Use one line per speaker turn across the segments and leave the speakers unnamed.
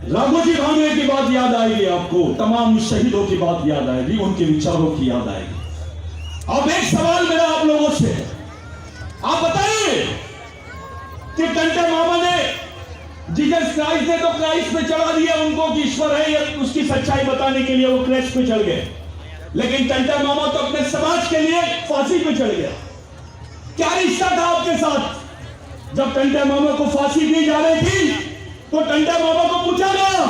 राघोजी भांगरे की बात याद आएगी आपको, तमाम शहीदों की बात याद आएगी, उनके विचारों की याद आएगी। अब एक सवाल मेरा आप लोगों से, आप बताइए कि टंटा मामा ने जीसस क्राइस्ट ने तो क्राइस्ट पे चढ़ा दिया उनको कि ईश्वर है, या उसकी सच्चाई बताने के लिए वो क्राइस्ट पे चढ़ गए, लेकिन टंटा मामा तो अपने समाज के लिए फांसी पे चढ़ गया। क्या रिश्ता था आपके साथ? जब टंटा मामा को फांसी दी जा रही थी तो टंटा मामा को पूछा गया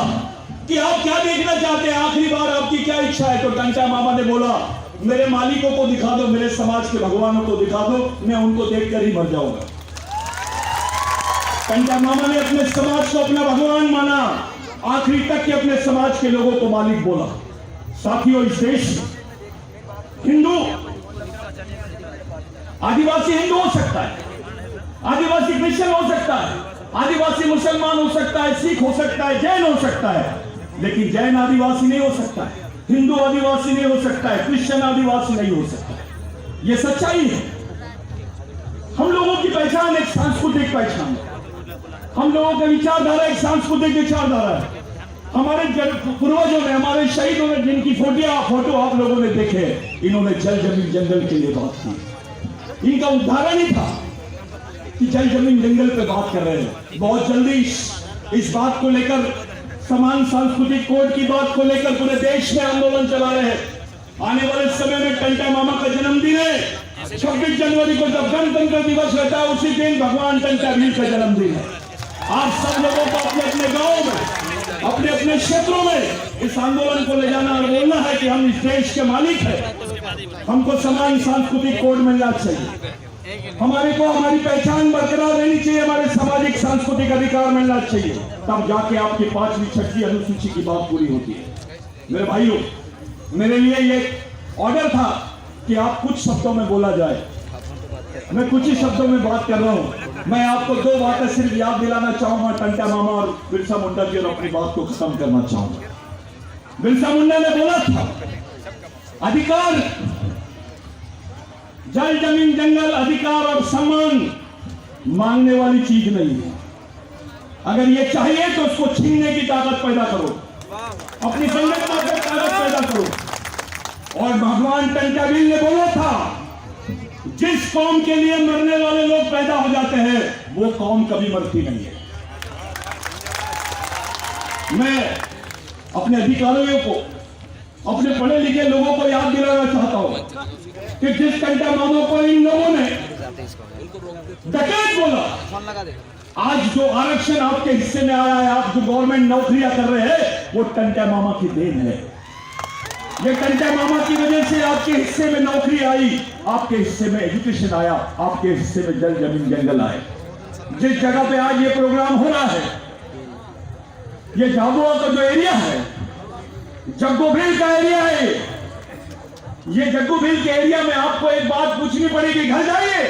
कि आप क्या देखना चाहते हैं, आखिरी बार आपकी क्या इच्छा है? तो टंटा मामा ने बोला, मेरे मालिकों को दिखा दो, मेरे समाज के भगवानों को दिखा दो, मैं उनको देखकर ही मर जाऊंगा। टंटा मामा ने अपने समाज को अपना भगवान माना, आखिरी तक के अपने समाज के लोगों को मालिक बोला। साथियों, इस देश हिंदू, आदिवासी हिंदू हो सकता है, आदिवासी क्रिश्चियन हो सकता है, आदिवासी मुसलमान हो सकता है, सिख हो सकता है, जैन हो सकता है, लेकिन जैन आदिवासी नहीं हो सकता है, हिंदू आदिवासी नहीं हो सकता है, क्रिश्चियन आदिवासी नहीं हो सकता है। यह सच्चाई है। हम लोगों की पहचान एक सांस्कृतिक पहचान है, हम लोगों का विचारधारा एक सांस्कृतिक विचारधारा है। हमारे पूर्वजों ने, हमारे शहीदों ने, जिनकी फोटो आप लोगों ने देखे, इन्होंने जल जमीन जंगल के लिए बात की। इनका उदाहरण ही था कि जल जमीन जंगल पे बात कर रहे हैं। बहुत जल्दी इस बात को लेकर, समान सांस्कृतिक कोड की बात को लेकर पूरे देश में आंदोलन चला रहे हैं। आने वाले समय में टंटा मामा का जन्मदिन है, 26 जनवरी को जब गणतंत्र दिवस रहता है, उसी दिन भगवान टंटा वीर का जन्मदिन है। आप सब लोगों को अपने अपने गांव में, अपने अपने क्षेत्रों में इस आंदोलन को ले जाना और बोलना है कि हम इस देश के मालिक हैं, हमको समान सांस्कृतिक कोड मिलना चाहिए, हमारे को हमारी पहचान बरकरार रहनी चाहिए, हमारे सामाजिक सांस्कृतिक अधिकार मिलना चाहिए, तब जाके आपकी 5वीं 6वीं अनुसूची की बात पूरी होती है। मेरे भाइयों, मेरे लिए ये ऑर्डर था कि आप कुछ शब्दों में बोला जाए। मैं कुछ ही शब्दों में बात कर रहा हूं। मैं आपको 2 बातें सिर्फ याद दिलाना चाहूंगा, टंटा मामा और बिरसा मुंडा जी, और अपनी बात को खत्म करना चाहूंगा। बिरसा मुंडा ने बोला था, अधिकार, जल जमीन जंगल, अधिकार और सम्मान मांगने वाली चीज नहीं है। अगर ये चाहिए तो उसको छीनने की ताकत पैदा करो, अपनी संगठन में ताकत पैदा करो। और भगवान टंटावीर ने बोला था, जिस कौम के लिए मरने वाले लोग पैदा हो जाते हैं, वो कौम कभी मरती नहीं है। मैं अपने अधिकारियों को, अपने पढ़े लिखे लोगों को याद दिलाना चाहता हूं कि जिस टंटा मामा को इन लोगों ने डकैत बोला, आज जो आरक्षण आपके हिस्से में आया है, आप जो गवर्नमेंट नौकरियां कर रहे हैं, वो टंटा मामा की देन है। ये टंटा मामा की वजह से आपके हिस्से में नौकरी आई, आपके हिस्से में एजुकेशन आया, आपके हिस्से में जल जमीन जंगल आए। जिस जगह पे आज ये प्रोग्राम हो रहा है, ये झाबुआ का जो एरिया है, जग्गू भील का एरिया है, ये जग्गू भील के एरिया में आपको एक बात पूछनी पड़ेगी। घर जाइए,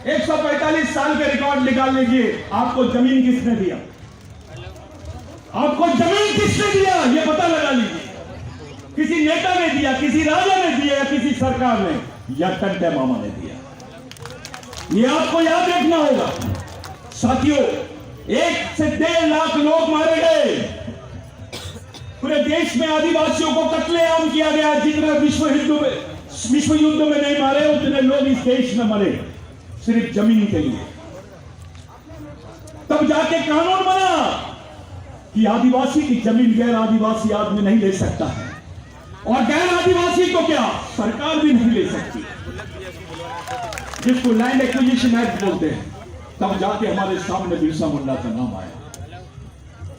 145 साल के रिकॉर्ड निकाल लीजिए, आपको जमीन किसने दिया? आपको जमीन किसने दिया, ये पता लगा लीजिए। किसी नेता ने दिया, किसी राजा ने दिया, या किसी सरकार ने, या टंटा मामा ने दिया? ये आपको याद रखना होगा। साथियों, 1 से 1.5 लाख लोग मारे गए। पूरे देश में आदिवासियों को कत्लेआम किया गया। जितने विश्व युद्ध में नहीं मारे, उतने लोग इस देश में मरे सिर्फ जमीन के लिए। तब जाके कानून बना कि आदिवासी की जमीन गैर आदिवासी आदमी नहीं ले सकता है, और गैर आदिवासी को क्या सरकार भी नहीं ले सकती, जिसको लैंड एक्विजिशन एक्ट बोलते हैं। तब जाके हमारे सामने बिरसा मुंडा का नाम आया।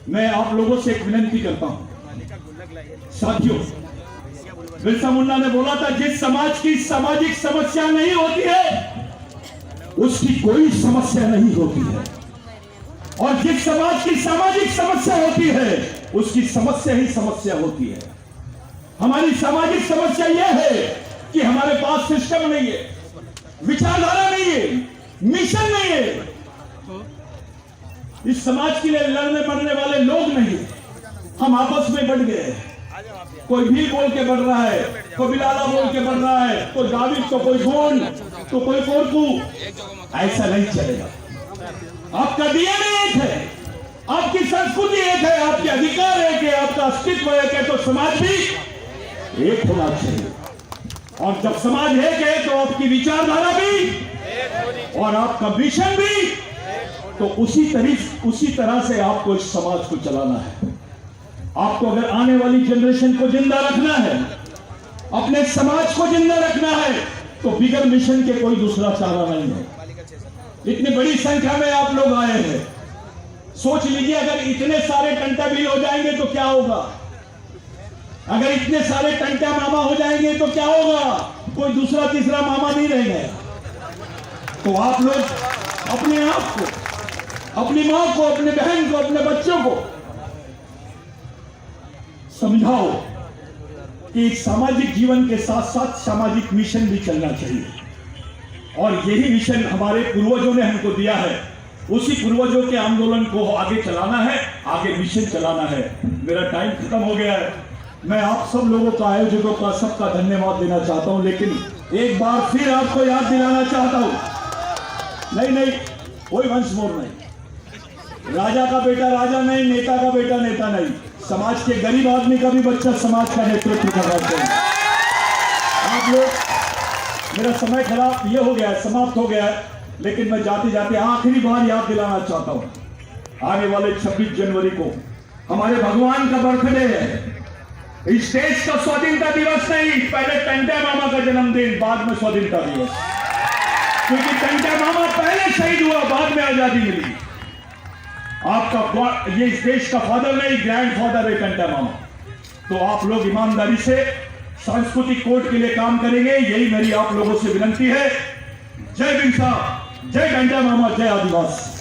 मैं आप लोगों से एक विनती करता हूं, साथियों, बिरसा मुंडा ने बोला था, जिस समाज की सामाजिक समस्या नहीं होती है, उसकी कोई समस्या नहीं होती है, और जिस समाज की सामाजिक समस्या होती है, उसकी समस्या ही समस्या होती है। हमारी सामाजिक समस्या यह है कि हमारे पास सिस्टम नहीं है, विचारधारा नहीं है, मिशन नहीं है, इस समाज के लिए लड़ने मरने वाले लोग नहीं। हम आपस में बढ़ गए, कोई भी बोल के बढ़ रहा है, कोई बिलाला बोल के बढ़ रहा है, कोई दाविद, तो कोई गोंड, तो कोई कोरकू। ऐसा नहीं चलेगा। आपका डीएनए एक है, आपकी संस्कृति एक है, आपके अधिकार है कि आपका अस्तित्व है कि तो समाज भी एक होना चाहिए। और जब समाज एक है तो आपकी विचारधारा भी और आपका मिशन भी, तो उसी तरह से आपको इस समाज को चलाना है। आपको अगर आने वाली जनरेशन को जिंदा रखना है, अपने समाज को जिंदा रखना है, तो बिगर मिशन के कोई दूसरा चारा नहीं है। इतनी बड़ी संख्या में आप लोग आए हैं, सोच लीजिए अगर इतने सारे टंटा बिल हो जाएंगे तो क्या होगा? अगर इतने सारे टंटा मामा हो जाएंगे तो क्या होगा? कोई दूसरा तीसरा मामा नहीं रहेगा। तो आप लोग अपने आप को, अपनी मां को, अपने बहन को, अपने बच्चों को समझाओ कि सामाजिक जीवन के साथ साथ सामाजिक मिशन भी चलना चाहिए। और यही मिशन हमारे पूर्वजों ने हमको दिया है, उसी पूर्वजों के आंदोलन को आगे चलाना है, आगे मिशन चलाना है। मेरा टाइम खत्म हो गया है। मैं आप सब लोगों का, आयोजकों का, सबका धन्यवाद देना चाहता हूं, लेकिन एक बार फिर आपको याद दिलाना चाहता हूं, नहीं, कोई वंश मोर नहीं, राजा का बेटा राजा नहीं, नेता का बेटा नेता नहीं, समाज के गरीब आदमी का भी बच्चा समाज का नेतृत्व करना चाहिए। आप लोग, मेरा समय खराब ये हो गया है, समाप्त हो गया है, लेकिन मैं जाते जाते आखिरी बार याद दिलाना चाहता हूं, आने वाले 26 जनवरी को हमारे भगवान का बर्थडे है। इस देश का स्वाधीनता दिवस नहीं, पहले टंटा मामा का जन्मदिन, बाद में स्वाधीनता दिवस, क्योंकि टंटा मामा पहले शहीद हुआ, बाद में आजादी मिली। आपका ये इस देश का फादर नहीं, ग्रैंड फादर है टंटा मामा। तो आप लोग ईमानदारी से सांस्कृतिक कोड के लिए काम करेंगे, यही मेरी आप लोगों से विनती है। जय बिरसा, जय टंटा मामा, जय आदिवासी।